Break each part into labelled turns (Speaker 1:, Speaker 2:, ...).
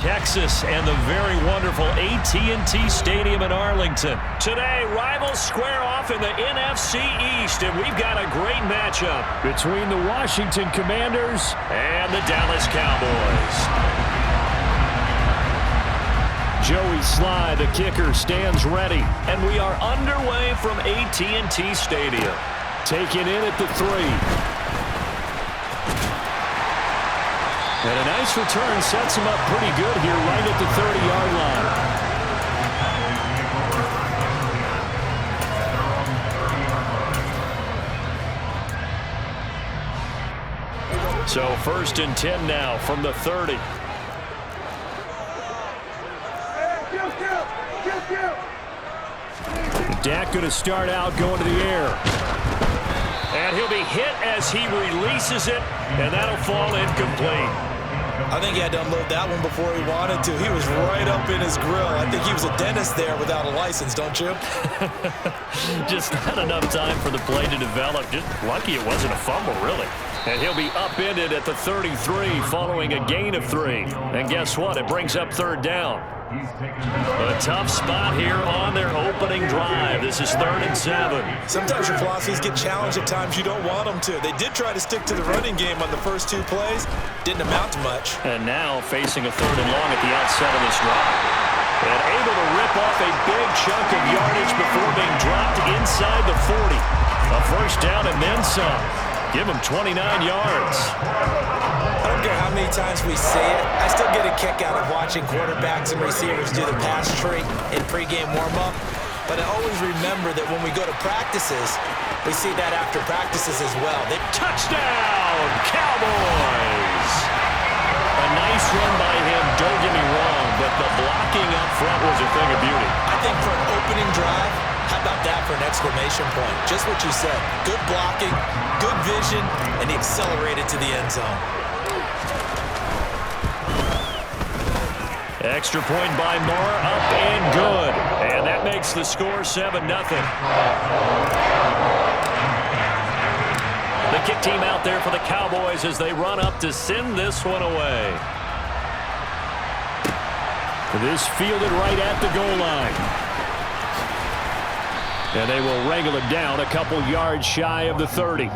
Speaker 1: Texas and the very wonderful AT&T Stadium in Arlington. Today, rivals square off in the NFC East, and we've got a great matchup between the Washington Commanders and the Dallas Cowboys. Joey Sly, the kicker, stands ready, and we are underway from AT&T Stadium. Taken in at the 3. And a nice return sets him up pretty good here right at the 30-yard line. So 1st and 10 now from the 30. Dak going to start out going to the air. And he'll be hit as he releases it, and that'll fall incomplete.
Speaker 2: I think he had to unload that one before he wanted to. He was right up in his grill. I think he was a dentist there without a license, don't you?
Speaker 1: Just not enough time for the play to develop. Just lucky it wasn't a fumble, really. And he'll be upended at the 33 following a gain of 3. And guess what? It brings up 3rd down. A tough spot here on their opening drive. This is 3rd and 7.
Speaker 2: Sometimes your philosophies get challenged at times you don't want them to. They did try to stick to the running game on the first 2 plays. Didn't amount to much.
Speaker 1: And now facing a 3rd and long at the outset of this drive. And able to rip off a big chunk of yardage before being dropped inside the 40. A 1st down and then some. Give him 29 yards.
Speaker 2: I don't care how many times we say it. I still get a kick out of watching quarterbacks and receivers do the pass tree in pregame warm-up. But I always remember that when we go to practices, we see that after practices as well.
Speaker 1: Touchdown, Cowboys! A nice run by him, don't get me wrong, but the blocking up front was a thing of beauty.
Speaker 2: I think for an opening drive, how about that for an exclamation point? Just what you said. Good blocking, good vision, and he accelerated to the end zone.
Speaker 1: Extra point by Moore, up and good. And that makes the score 7-0. The kick team out there for the Cowboys as they run up to send this one away. This fielded right at the goal line. And they will wrangle it down a couple yards shy of the 30.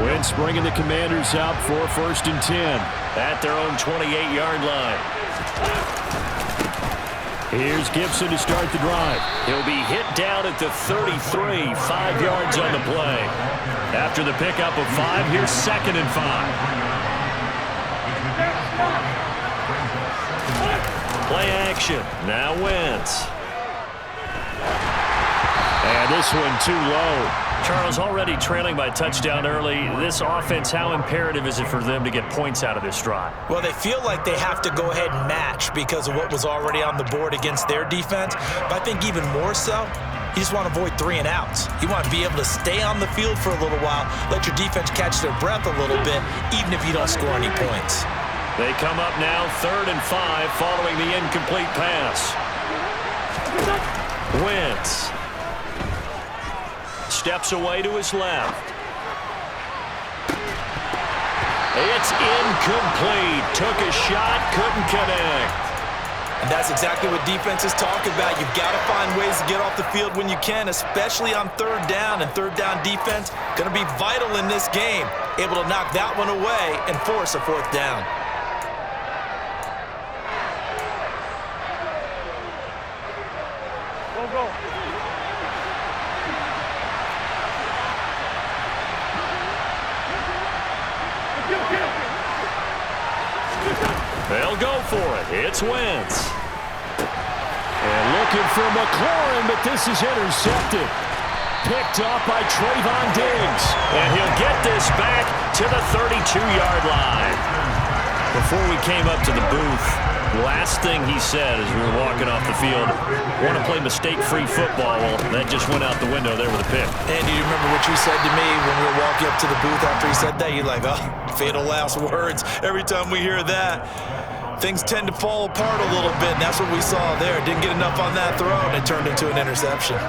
Speaker 1: Wentz bringing the Commanders out for 1st and 10 at their own 28-yard line. Here's Gibson to start the drive. He'll be hit down at the 33, 5 yards on the play. After the pickup of 5, here's 2nd and 5. Play action. Now Wentz. And this one too low. Charles, already trailing by a touchdown early. This offense, how imperative is it for them to get points out of this drive?
Speaker 2: Well, they feel like they have to go ahead and match because of what was already on the board against their defense. But I think even more so, you just want to avoid 3 and outs. You want to be able to stay on the field for a little while, let your defense catch their breath a little bit, even if you don't score any points.
Speaker 1: They come up now 3rd and 5 following the incomplete pass. Wentz steps away to his left. It's incomplete. Took a shot, couldn't connect.
Speaker 2: And that's exactly what defenses talk about. You've got to find ways to get off the field when you can, especially on 3rd down. And 3rd down defense going to be vital in this game. Able to knock that one away and force a 4th down. Go.
Speaker 1: They'll go for it. It's Wentz. And looking for McLaurin, but this is intercepted. Picked off by Trayvon Diggs. And he'll get this back to the 32-yard line. Before we came up to the booth, Last thing he said as we were walking off the field, want to play mistake-free football. Well, that just went out the window there with a pick.
Speaker 2: Andy, you remember what you said to me when we were walking up to the booth after he said that? You're like, oh, fatal last words. Every time we hear that, things tend to fall apart a little bit, and that's what we saw there. Didn't get enough on that throw, and it turned into an interception.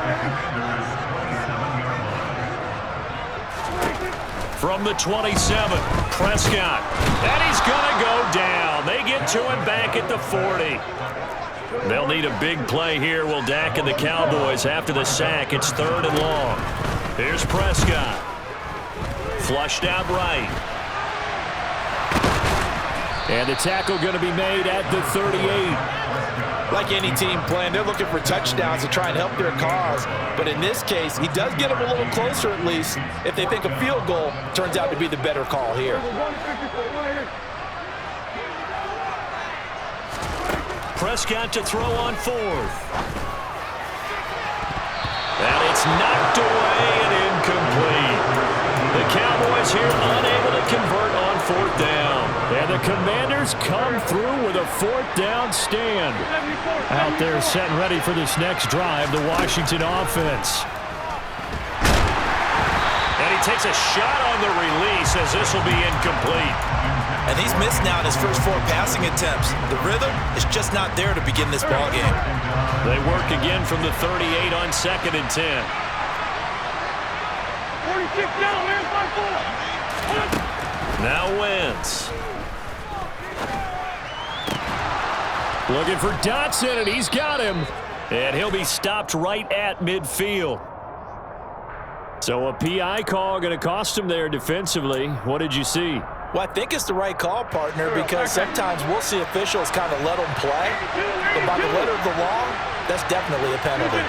Speaker 1: From the 27, Prescott. And he's going to go down. They get to him back at the 40. They'll need a big play here. Will Dak and the Cowboys after the sack. It's 3rd and long. Here's Prescott. Flushed out right. And the tackle going to be made at the 38.
Speaker 2: Like any team playing, they're looking for touchdowns to try and help their cause. But in this case, he does get them a little closer at least if they think a field goal turns out to be the better call here.
Speaker 1: Prescott to throw on 4th. And it's knocked away and incomplete. The Cowboys here unable to convert on 4th down. And the Commanders come through with a 4th down stand. Out there set and ready for this next drive, the Washington offense. And he takes a shot on the release as this will be incomplete.
Speaker 2: And he's missed now in his first 4 passing attempts. The rhythm is just not there to begin this ball game.
Speaker 1: They work again from the 38 on 2nd and 10.
Speaker 3: 46 down, man, 5-4.
Speaker 1: Now Wentz. Looking for Dotson, and he's got him. And he'll be stopped right at midfield. So a PI call going to cost him there defensively. What did you see?
Speaker 2: Well, I think it's the right call, partner, because sometimes we'll see officials kind of let them play. But by the letter of the law, that's definitely a penalty.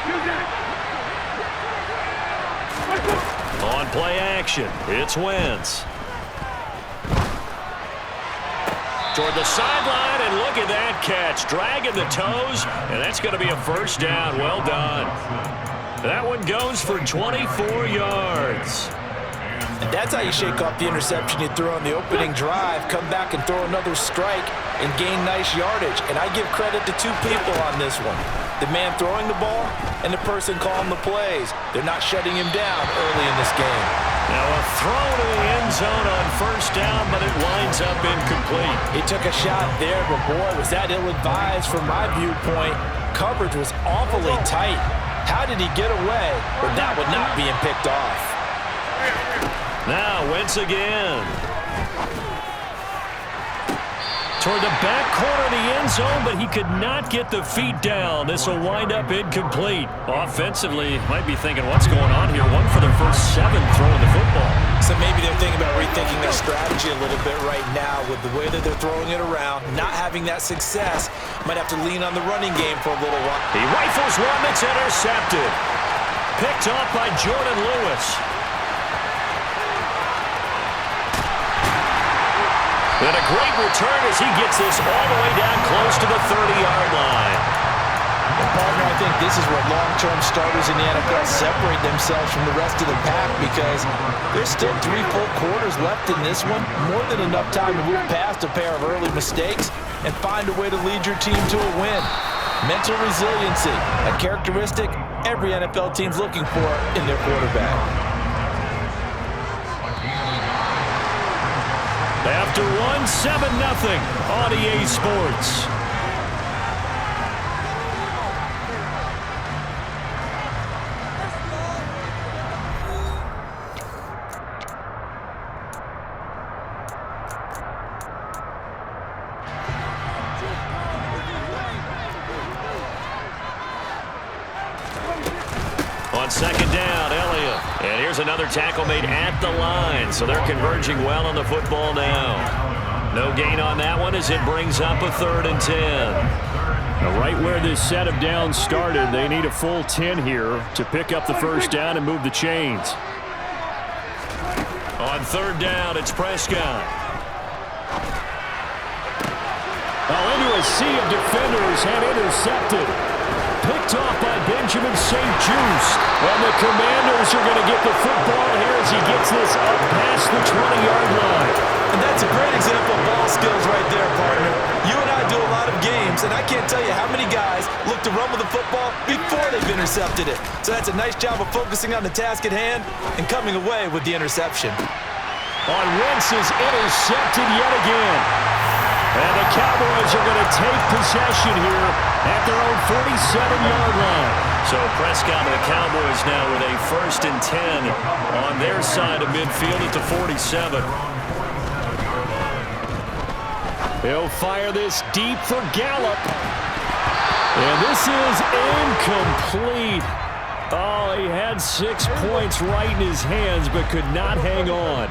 Speaker 1: On play action, it's Wentz. Toward the sideline, and look at that catch. Dragging the toes, and that's going to be a 1st down. Well done. That one goes for 24 yards.
Speaker 2: And that's how you shake off the interception you threw on the opening drive, come back and throw another strike and gain nice yardage. And I give credit to 2 people on this one. The man throwing the ball and the person calling the plays. They're not shutting him down early in this game.
Speaker 1: Now a throw to the end zone on 1st down, but it winds up incomplete.
Speaker 2: He took a shot there, but boy, was that ill-advised from my viewpoint. Coverage was awfully tight. How did he get away with that one not being picked off?
Speaker 1: Now Wentz again. Toward the back corner of the end zone, but he could not get the feet down. This will wind up incomplete. Offensively, might be thinking, what's going on here? 1 for their first 7 throwing the football.
Speaker 2: So maybe they're thinking about rethinking their strategy a little bit right now with the way that they're throwing it around, not having that success. Might have to lean on the running game for a little while.
Speaker 1: He rifles one that's intercepted. Picked off by Jordan Lewis. And a great return as he gets this all the way down close to the 30-yard line.
Speaker 2: And partner, I think this is where long-term starters in the NFL separate themselves from the rest of the pack because there's still 3 full quarters left in this one. More than enough time to move past a pair of early mistakes and find a way to lead your team to a win. Mental resiliency, a characteristic every NFL team's looking for in their quarterback.
Speaker 1: After 1-7-0 on EA Sports. On 2nd down, Elliott. And here's another tackle made at the line. So they're converging well on the football now. No gain on that one as it brings up a 3rd and 10. Now right where this set of downs started, they need a full 10 here to pick up the 1st down and move the chains. On 3rd down, it's Prescott. Into a sea of defenders and intercepted. Picked off by Benjamin St. Juste. And the Commanders are going to get the football here as he gets this up past the 20-yard line.
Speaker 2: And that's a great example of ball skills right there, partner. You and I do a lot of games Listen, I can't tell you how many guys look to run with the football before they've intercepted it. So that's a nice job of focusing on the task at hand and coming away with the interception.
Speaker 1: On Wentz is intercepted yet again. And the Cowboys are going to take possession here at their own 47-yard line. So Prescott and the Cowboys now with a 1st and 10 on their side of midfield at the 47. He'll fire this deep for Gallup. And this is incomplete. Oh, he had 6 points right in his hands but could not hang on.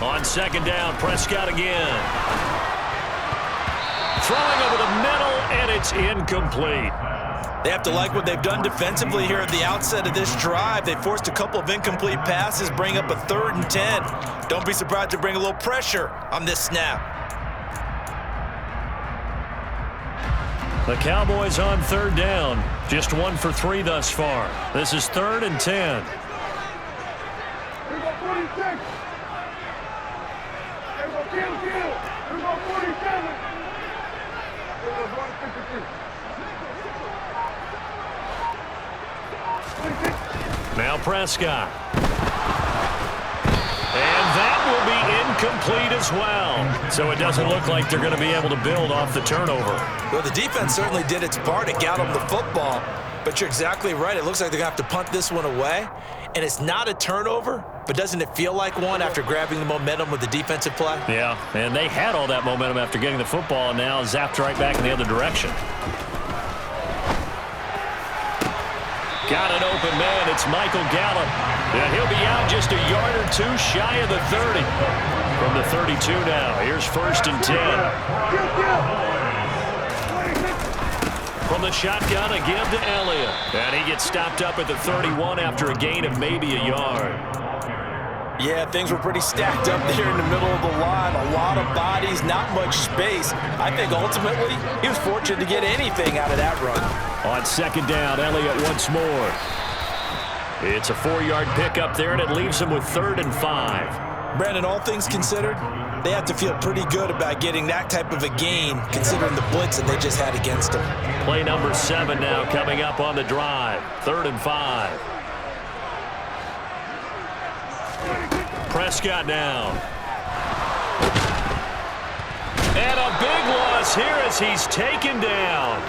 Speaker 1: On 2nd down, Prescott again. Throwing over the middle, and it's incomplete.
Speaker 2: They have to like what they've done defensively here at the outset of this drive. They forced a couple of incomplete passes, bring up a 3rd and 10. Don't be surprised to bring a little pressure on this snap.
Speaker 1: The Cowboys on 3rd down. Just 1 for 3 thus far. This is 3rd and 10. Now Prescott. And that will be incomplete as well. So it doesn't look like they're going to be able to build off the turnover.
Speaker 2: Well, the defense certainly did its part to get them the football. But you're exactly right. It looks like they're going to have to punt this one away. And it's not a turnover, but doesn't it feel like one after grabbing the momentum with the defensive play?
Speaker 1: Yeah, and they had all that momentum after getting the football, and now zapped right back in the other direction. Got an open man. It's Michael Gallup. And he'll be out just a yard or 2 shy of the 30. From the 32 now. Here's 1st and 10. From the shotgun, a give to Elliott. And he gets stopped up at the 31 after a gain of maybe a yard.
Speaker 2: Yeah, things were pretty stacked up there in the middle of the line. A lot of bodies, not much space. I think ultimately he was fortunate to get anything out of that run.
Speaker 1: On 2nd down, Elliott once more. It's a 4-yard pickup there, and it leaves him with 3rd and 5.
Speaker 2: Brandon, all things considered, they have to feel pretty good about getting that type of a gain, considering the blitz that they just had against them.
Speaker 1: Play number 7 now coming up on the drive. 3rd and 5. Prescott now. And a big loss here as he's taken down.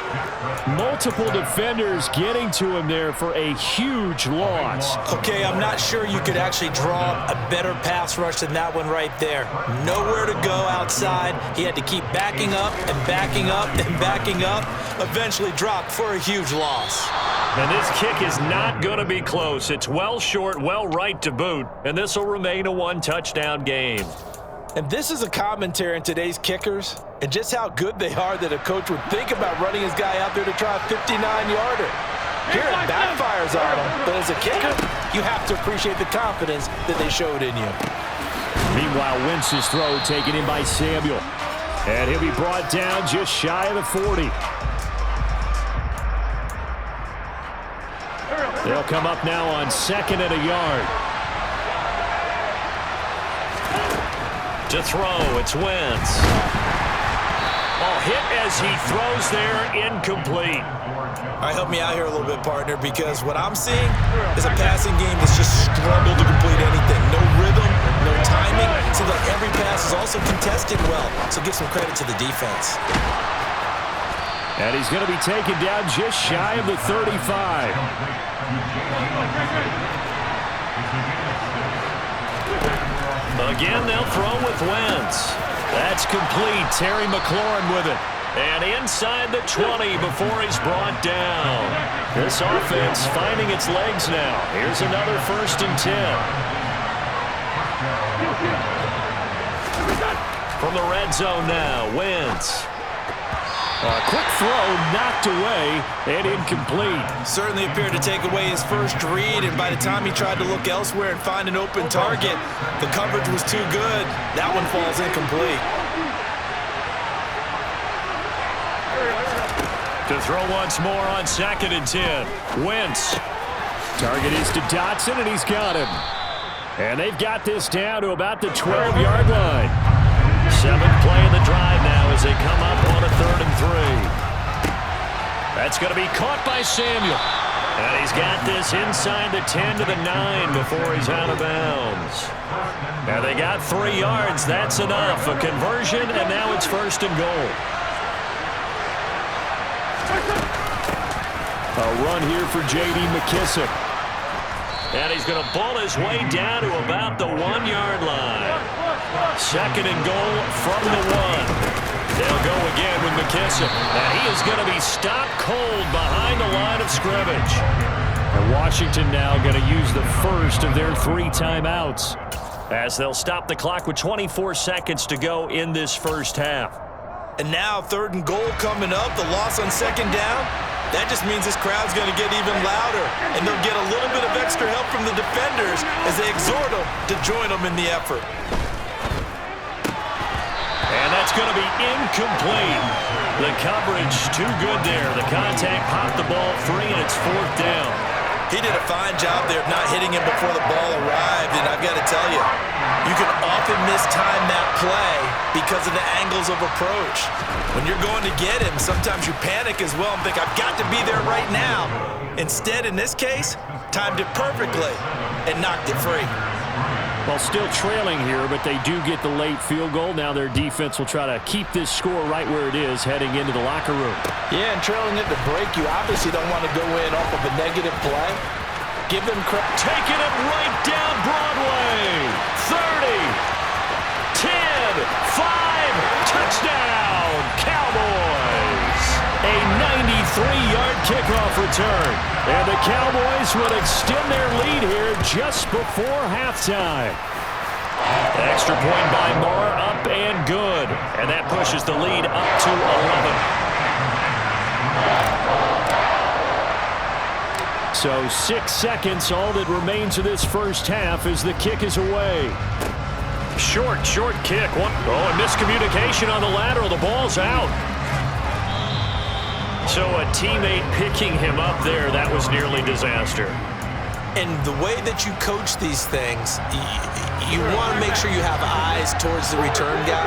Speaker 1: Multiple defenders getting to him there for a huge loss.
Speaker 2: Okay, I'm not sure you could actually draw a better pass rush than that one right there. Nowhere to go outside. He had to keep backing up and backing up and backing up. Eventually dropped for a huge loss.
Speaker 1: And this kick is not going to be close. It's well short, well right to boot. And this will remain a 1-touchdown game.
Speaker 2: And this is a commentary on today's kickers and just how good they are that a coach would think about running his guy out there to try a 59-yarder. Here it backfires on him, but as a kicker, you have to appreciate the confidence that they showed in you.
Speaker 1: Meanwhile, Wentz's throw taken in by Samuel. And he'll be brought down just shy of the 40. They'll come up now on 2nd and a yard. To throw, it's Wentz. Oh, hit as he throws there, incomplete.
Speaker 2: All right, help me out here a little bit, partner, because what I'm seeing is a passing game that's just struggled to complete anything. No rhythm, no timing. Seems like every pass is also contested well, so give some credit to the defense.
Speaker 1: And he's going to be taken down just shy of the 35. Again, they'll throw with Wentz. That's complete. Terry McLaurin with it. And inside the 20 before he's brought down. This offense finding its legs now. Here's another 1st and 10. From the red zone now, Wentz. A quick throw knocked away and incomplete.
Speaker 2: Certainly appeared to take away his first read, and by the time he tried to look elsewhere and find an open target, the coverage was too good. That one falls incomplete.
Speaker 1: To throw once more on 2nd and 10. Wentz. Target is to Dotson, and he's got him. And they've got this down to about the 12-yard line. 7th play of the drive now they come up on a 3rd and 3. That's going to be caught by Samuel. And he's got this inside the 10 to the 9 before he's out of bounds. Now they got 3 yards. That's enough. A conversion, and now it's 1st and goal. A run here for J.D. McKissick. And he's going to ball his way down to about the 1-yard line. 2nd and goal from the 1. They'll go again with McKissick. And he is going to be stopped cold behind the line of scrimmage. And Washington now going to use the first of their 3 timeouts, as they'll stop the clock with 24 seconds to go in this first half.
Speaker 2: And now 3rd and goal coming up. The loss on 2nd down. That just means this crowd's going to get even louder, and they'll get a little bit of extra help from the defenders as they exhort them to join them in the effort.
Speaker 1: And that's going to be incomplete. The coverage too good there. The contact popped the ball free, and it's 4th down.
Speaker 2: He did a fine job there of not hitting him before the ball arrived, and I've got to tell you, you can often mistime that play because of the angles of approach. When you're going to get him, sometimes you panic as well and think, I've got to be there right now. Instead, in this case, timed it perfectly and knocked it free.
Speaker 1: Well, still trailing here, but they do get the late field goal. Now their defense will try to keep this score right where it is heading into the locker room.
Speaker 2: Yeah, and trailing at the break, you obviously don't want to go in off of a negative play. Give them credit.
Speaker 1: Taking it right down Broadway. 30, 10, 5, touchdown, Cowboys. A 93-yard kickoff return. And the Cowboys will extend their lead here just before halftime. Extra point by Moore, up and good. And that pushes the lead up to 11. So 6 seconds, all that remains of this first half as the kick is away. Short kick. Oh, and miscommunication on the lateral. The ball's out. So a teammate picking him up there, that was nearly disaster.
Speaker 2: And the way that you coach these things, you want to make sure you have eyes towards the return guy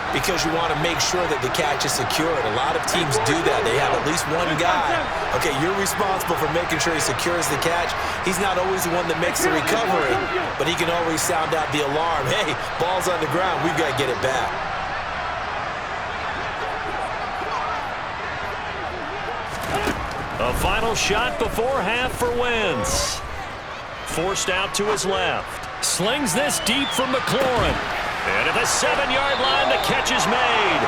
Speaker 2: because you want to make sure that the catch is secured. A lot of teams do that. They have at least one guy. Okay, you're responsible for making sure he secures the catch. He's not always the one that makes the recovery, but he can always sound out the alarm. Hey, ball's on the ground. We've got to get it back.
Speaker 1: A final shot before half for Wentz. Forced out to his left. Slings this deep from McLaurin. And at the 7-yard line, the catch is made.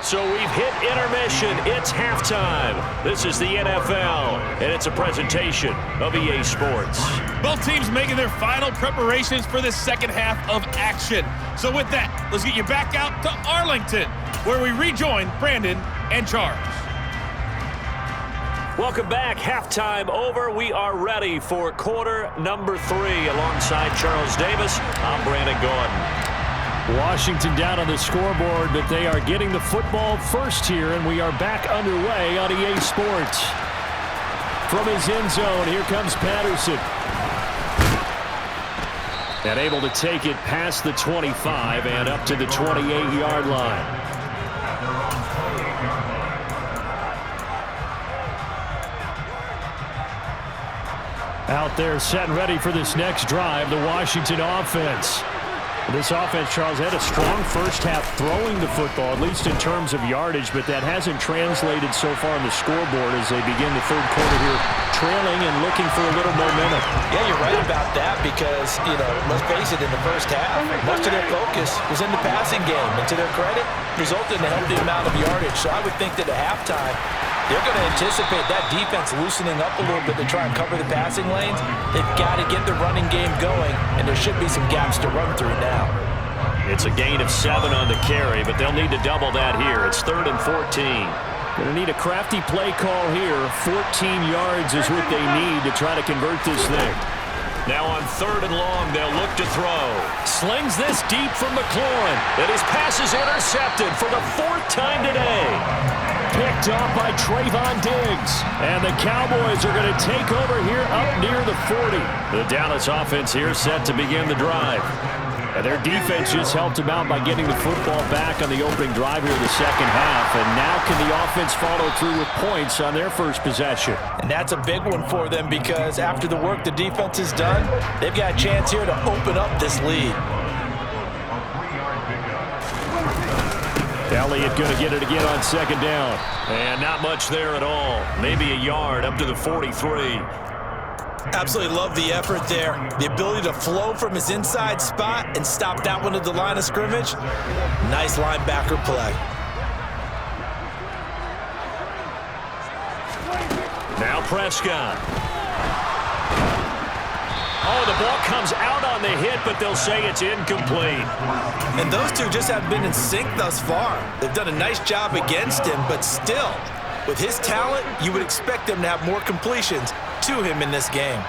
Speaker 1: So we've hit intermission. It's halftime. This is the NFL, and it's a presentation of EA Sports.
Speaker 3: Both teams making their final preparations for this second half of action. So with that, let's get you back out to Arlington, where we rejoin Brandon and Charles.
Speaker 1: Welcome back. Halftime over. We are ready for quarter number 3. Alongside Charles Davis, I'm Brandon Gordon. Washington down on the scoreboard, but they are getting the football first here, and we are back underway on EA Sports. From his end zone, here comes Patterson. And able to take it past the 25 and up to the 28-yard line. Out there set and ready for this next drive, the Washington offense. This offense, Charles, had a strong first half throwing the football, at least in terms of yardage, but that hasn't translated so far on the scoreboard as they begin the third quarter here, trailing and looking for a little momentum.
Speaker 2: Yeah, you're right about that because, let's face it, in the first half, much of their focus was in the passing game, and to their credit, resulted in a healthy amount of yardage. So I would think that at halftime, they're going to anticipate that defense loosening up a little bit to try and cover the passing lanes. They've got to get the running game going, and there should be some gaps to run through now.
Speaker 1: It's a gain of 7 on the carry, but they'll need to double that here. It's 3rd and 14. Going to need a crafty play call here. 14 yards is what they need to try to convert this thing. Now on 3rd and long, they'll look to throw. Slings this deep from McLaurin. And his pass is intercepted for the 4th time today. picked off by Trayvon Diggs. And the Cowboys are going to take over here up near the 40. The Dallas offense here set to begin the drive. And their defense just helped them out by getting the football back on the opening drive here in the second half. And now can the offense follow through with points on their first possession?
Speaker 2: And that's a big one for them because after the work the defense has done, they've got a chance here to open up this lead.
Speaker 1: Elliott going to get it again on second down. And not much there at all. Maybe a yard up to the 43.
Speaker 2: Absolutely love the effort there. The ability to flow from his inside spot and stop that one at the line of scrimmage. Nice linebacker play.
Speaker 1: Now Prescott. Oh, the ball comes out on the hit, but they'll say it's incomplete.
Speaker 2: And those two just haven't been in sync thus far. They've done a nice job against him, but still, with his talent, you would expect them to have more completions to him in this game.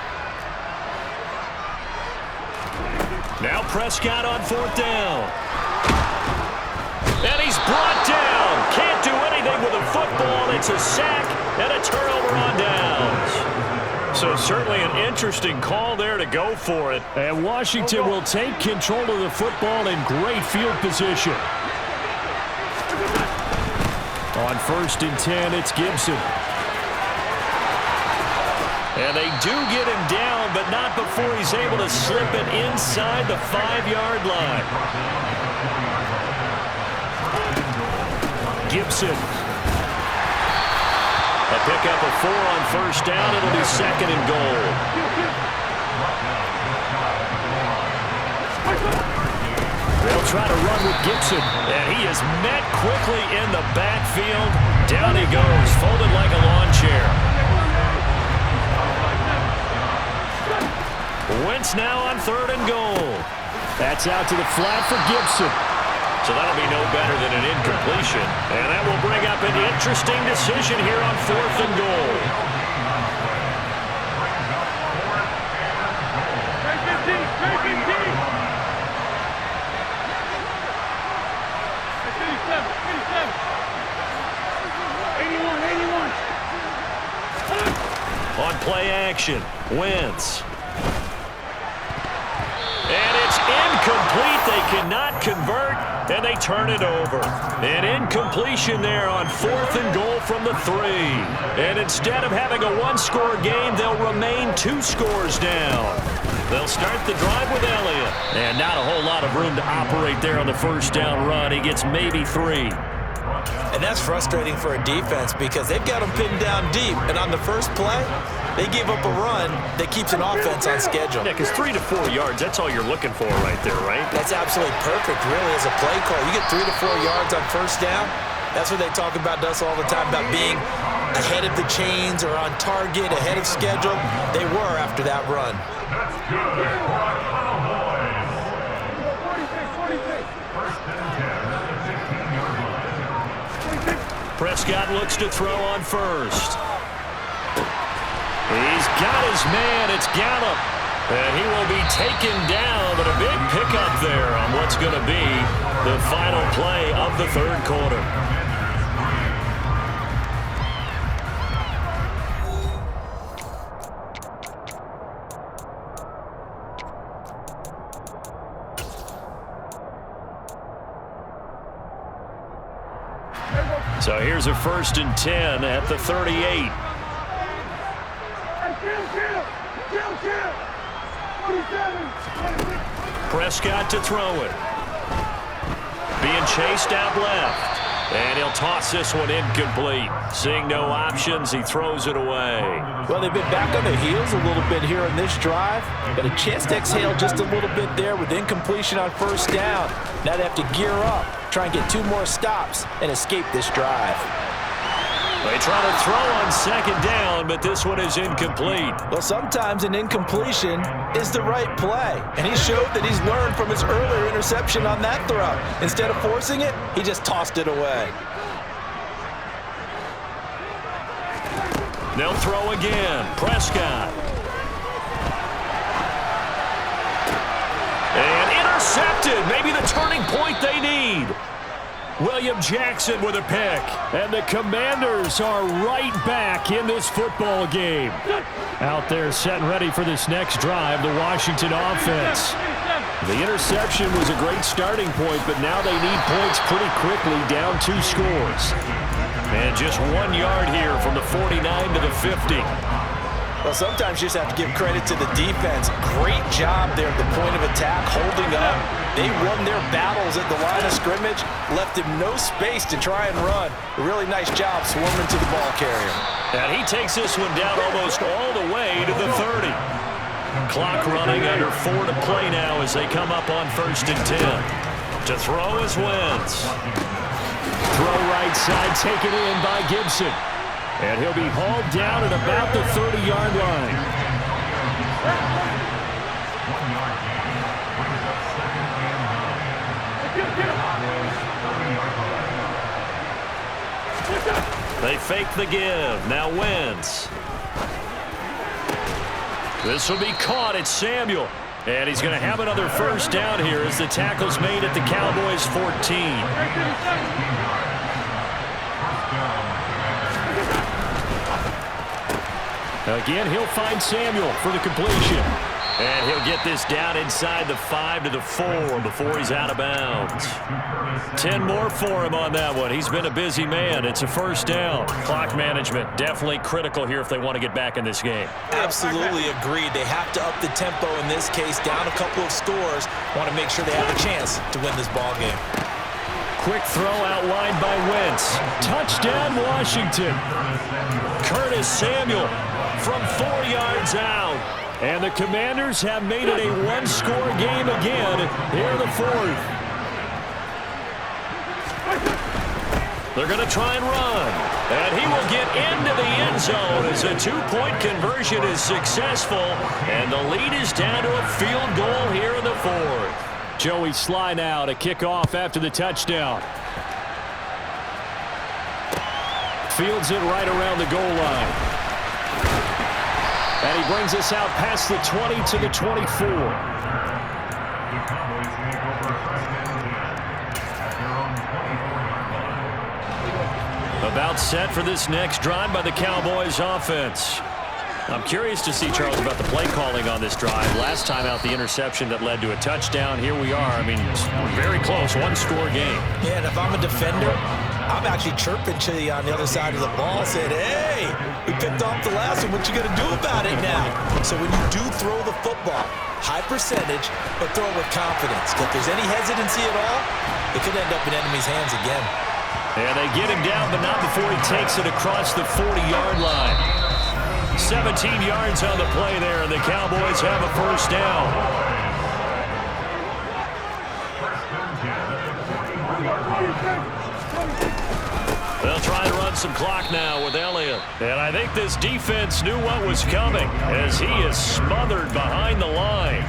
Speaker 1: Now Prescott on fourth down. And he's brought down. Can't do anything with a football. It's a sack and a turnover on downs. So certainly an interesting call there to go for it. And Washington will take control of the football in great field position. On 1st and 10, it's Gibson. And they do get him down, but not before he's able to slip it inside the 5-yard line. Gibson. A pickup of 4 on 1st down. It'll be 2nd and goal. They'll try to run with Gibson, and he is met quickly in the backfield. Down he goes, folded like a lawn chair. Wentz now on 3rd and goal. That's out to the flat for Gibson. So that'll be no better than an incompletion. And that will bring up an interesting decision here on 4th and goal. On play action, Wentz. And it's incomplete. They cannot convert, and they turn it over. An incompletion there on 4th and goal from the 3. And instead of having a one-score game, they'll remain 2 scores down. They'll start the drive with Elliott. And not a whole lot of room to operate there on the 1st down run. He gets maybe 3.
Speaker 2: And that's frustrating for a defense because they've got them pinned down deep. And on the first play, they give up a run that keeps an offense on schedule.
Speaker 1: Yeah, because 3 to 4 yards, that's all you're looking for right there, right?
Speaker 2: That's absolutely perfect, really, as a play call. You get 3 to 4 yards on 1st down. That's what they talk about us all the time, about being ahead of the chains or on target, ahead of schedule. They were after that run.
Speaker 1: Prescott looks to throw on 1st. He's got his man. It's Gallup. And he will be taken down, but a big pickup there on what's going to be the final play of the 3rd quarter. So here's a 1st and 10 at the 38. Prescott to throw it. Being chased out left. And he'll toss this one incomplete. Seeing no options, he throws it away.
Speaker 2: Well, they've been back on their heels a little bit here in this drive. Got a chance to exhale just a little bit there with incompletion on 1st down. Now they have to gear up, try and get 2 more stops, and escape this drive.
Speaker 1: They try to throw on 2nd down, but this one is incomplete.
Speaker 2: Well, sometimes an incompletion is the right play, and he showed that he's learned from his earlier interception on that throw. Instead of forcing it, he just tossed it away.
Speaker 1: They'll throw again. Prescott. And intercepted. Maybe the turning point they need. William Jackson with a pick. And the Commanders are right back in this football game. Out there set and ready for this next drive, the Washington offense. The interception was a great starting point, but now they need points pretty quickly, down 2 scores. And just 1 yard here from the 49 to the 50.
Speaker 2: Well, sometimes you just have to give credit to the defense. Great job there at the point of attack, holding up. They won their battles at the line of scrimmage, left him no space to try and run. A really nice job swarming to the ball carrier.
Speaker 1: And he takes this one down almost all the way to the 30. Clock running, under 4 to play now as they come up on 1st and 10. To throw is Wentz. Throw right side, taken in by Gibson. And he'll be hauled down at about the 30-yard line. They fake the give. Now Wentz. This will be caught. It's Samuel. And he's going to have another first down here as the tackle's made at the Cowboys 14. Again, he'll find Samuel for the completion. And he'll get this down inside the 5 to the 4 before he's out of bounds. 10 more for him on that one. He's been a busy man. It's a first down. Clock management definitely critical here if they want to get back in this game.
Speaker 2: Absolutely agreed. They have to up the tempo in this case, down a couple of scores. Want to make sure they have a chance to win this ball game.
Speaker 1: Quick throw outlined by Wentz. Touchdown, Washington. Curtis Samuel from 4 yards out. And the Commanders have made it a one-score game again here in the 4th. They're going to try and run. And he will get into the end zone as a 2-point conversion is successful. And the lead is down to a field goal here in the 4th. Joey Sly now to kick off after the touchdown. Fields it right around the goal line. And he brings us out past the 20 to the 24. About set for this next drive by the Cowboys offense. I'm curious to see, Charles, about the play calling on this drive. Last time out, the interception that led to a touchdown. Here we are. I mean, very close, one-score game.
Speaker 2: Yeah, and if I'm a defender, I'm actually chirping to you on the other side of the ball, saying, hey, we picked off the last one. What you going to do about it now? So when you do throw the football, high percentage, but throw it with confidence. If there's any hesitancy at all, it could end up in enemy's hands again.
Speaker 1: And they get him down, but not before he takes it across the 40-yard line. 17 yards on the play there, and the Cowboys have a first down. They'll try to run some clock now with Elliott. And I think this defense knew what was coming as he is smothered behind the line.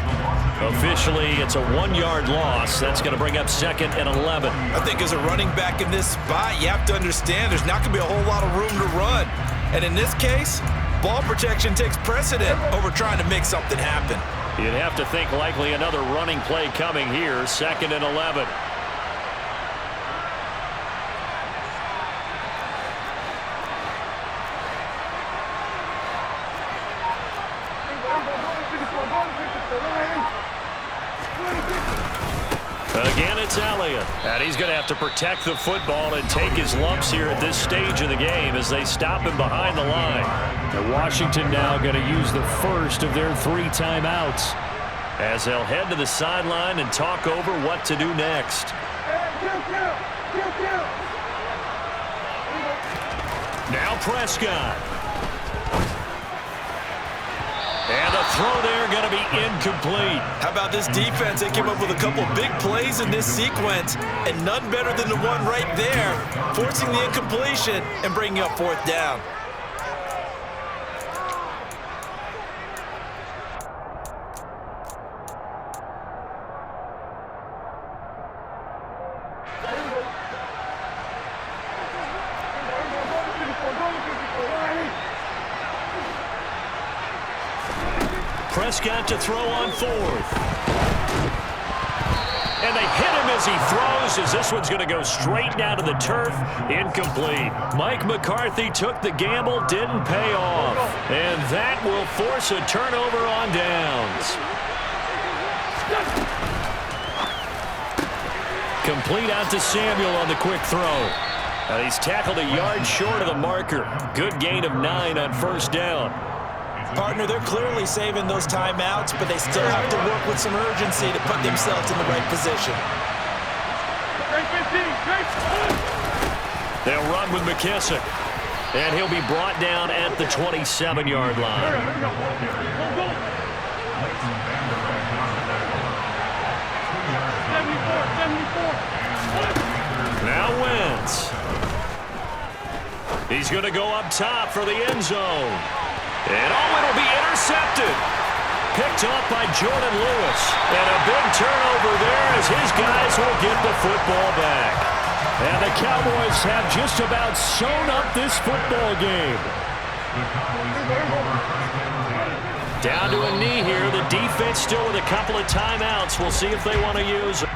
Speaker 1: Officially, it's a 1-yard loss. That's going to bring up 2nd and 11.
Speaker 2: I think as a running back in this spot, you have to understand there's not going to be a whole lot of room to run. And in this case, ball protection takes precedent over trying to make something happen.
Speaker 1: You'd have to think likely another running play coming here, 2nd and 11. Again, it's Elliott. And he's going to have to protect the football and take his lumps here at this stage of the game as they stop him behind the line. And Washington now going to use the first of their 3 timeouts as they'll head to the sideline and talk over what to do next. Now Prescott. And the throw there going to be incomplete.
Speaker 2: How about this defense? They came up with a couple big plays in this sequence, and none better than the one right there, forcing the incompletion and bringing up 4th down. Prescott to throw on 4th.
Speaker 1: And they hit him as he throws, as this one's going to go straight down to the turf. Incomplete. Mike McCarthy took the gamble, didn't pay off. And that will force a turnover on downs. Complete out to Samuel on the quick throw. And he's tackled a yard short of the marker. Good gain of 9 on first down.
Speaker 2: Partner, they're clearly saving those timeouts, but they still have to work with some urgency to put themselves in the right position.
Speaker 1: They'll run with McKissick. And he'll be brought down at the 27-yard line. Now Wentz. He's going to go up top for the end zone. And it'll be intercepted. Picked up by Jordan Lewis. And a big turnover there as his guys will get the football back. And the Cowboys have just about sewn up this football game. Down to a knee here. The defense still with a couple of timeouts. We'll see if they want to use it.